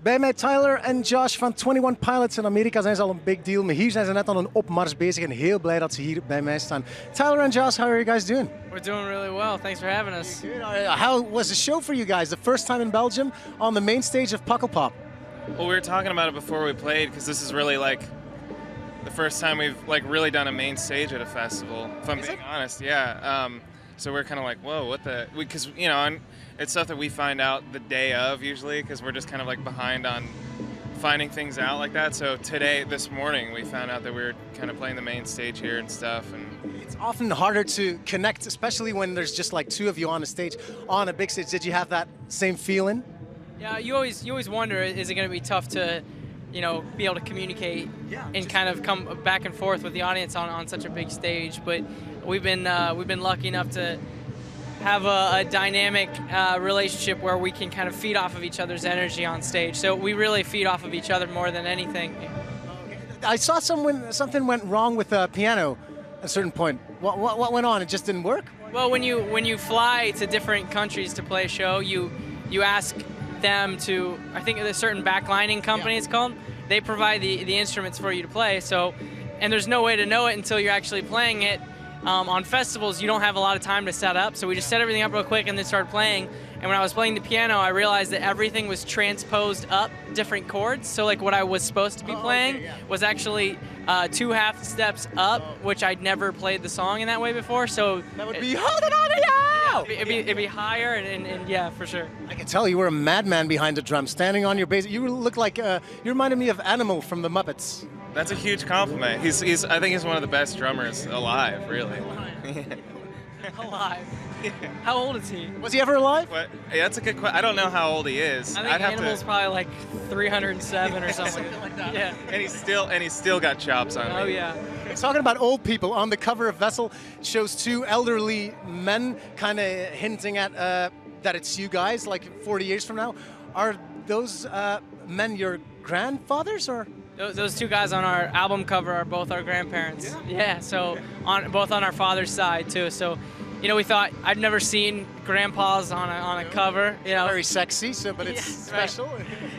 Bij mij Tyler en Josh van 21 Pilots. In Amerika zijn ze al een big deal, maar hier zijn ze net al een opmars bezig en heel blij dat ze hier bij mij staan. Tyler and Josh, how are you guys doing? We're doing really well. Thanks for having us. How was the show for you guys? The first time in Belgium on the main stage of Pukkelpop. Well, we were talking about it before we played because this is really like the first time we've like really done a main stage at a festival. If I'm being honest, yeah. So we're kind of like, whoa, what the? Because you know, and it's stuff that we find out the day of usually because we're just kind of like behind on finding things out like that. So this morning, we found out that we were kind of playing the main stage here and stuff. And it's often harder to connect, especially when there's just like two of you on a stage, on a big stage. Did you have that same feeling? Yeah, you always wonder, is it going to be tough to, you know, be able to communicate and kind of come back and forth with the audience on such a big stage? But we've been lucky enough to have a dynamic relationship where we can kind of feed off of each other's energy on stage. So we really feed off of each other more than anything. I saw something went wrong with the piano at a certain point. What went on? It just didn't work? Well, when you fly to different countries to play a show, you ask them to, I think a certain backlining company it's called, they provide the instruments for you to play. So, and there's no way to know it until you're actually playing it. On festivals, you don't have a lot of time to set up, so we just set everything up real quick and then started playing. And when I was playing the piano, I realized that everything was transposed up different chords. So like what I was supposed to be playing was actually 2 half steps up, which I'd never played the song in that way before. So that would be holding on to you. It'd be higher, and yeah, for sure. I can tell you were a madman behind the drum, standing on your bass. You look like you reminded me of Animal from the Muppets. that's a huge compliment. I think he's one of the best drummers alive, really. Alive. How old is he? Was he ever alive? But yeah, that's a good question. I don't know how old he is. I think Animal's probably like 307 or something. Something like that. Yeah. And he's still got chops on Oh me. yeah. Talking about old people, on the cover of Vessel shows 2 elderly men kind of hinting at that it's you guys like 40 years from now. Are those men your grandfathers or? Those 2 guys on our album cover are both our grandparents. Yeah, so both on our father's side too. So, you know, we thought, I've never seen grandpas on a cover. You know, very sexy, but it's special.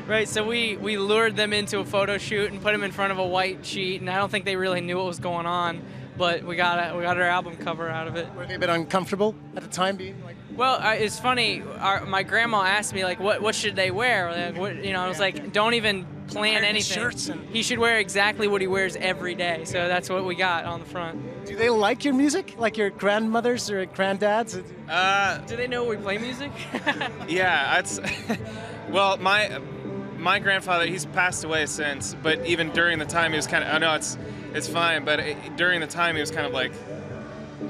Right. So we lured them into a photo shoot and put them in front of a white sheet, and I don't think they really knew what was going on, but we got our album cover out of it. Were they a bit uncomfortable at the time, being like? Well, it's funny. My grandma asked me like, what should they wear? Like, what, you know, I was like, don't even plan anything. Shirts he should wear exactly what he wears every day. So that's what we got on the front. Do they like your music, like your grandmothers or granddads? Do they know we play music? Yeah, it's well, my grandfather, he's passed away since, but even during the time he was kind of, I know it's fine, but during the time he was kind of like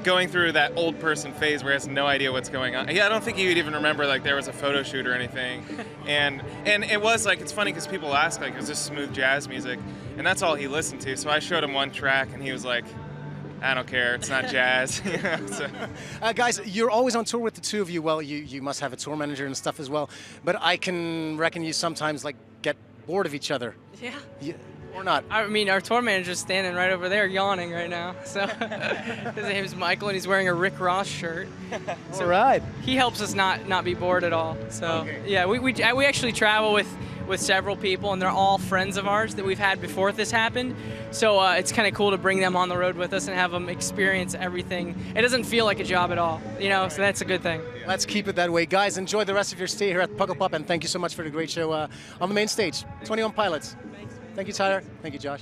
going through that old person phase where he has no idea what's going on. Yeah, I don't think he would even remember like there was a photo shoot or anything. And it was like, it's funny because people ask like, is this smooth jazz music? And that's all he listened to. So I showed him one track and he was like, I don't care, it's not jazz. You know, so. Guys, you're always on tour with the 2 of you. Well, you must have a tour manager and stuff as well. But I can reckon you sometimes like get bored of each other. Yeah. Or not? I mean, our tour manager's standing right over there yawning right now. So his name is Michael, and he's wearing a Rick Ross shirt. So all right. He helps us not be bored at all. So yeah, we actually travel with several people, and they're all friends of ours that we've had before this happened. So it's kind of cool to bring them on the road with us and have them experience everything. It doesn't feel like a job at all, you know, so that's a good thing. Let's keep it that way. Guys, enjoy the rest of your stay here at Pukkelpop, and thank you so much for the great show on the main stage. 21 Pilots. Thank you, Tyler. Thank you, Josh.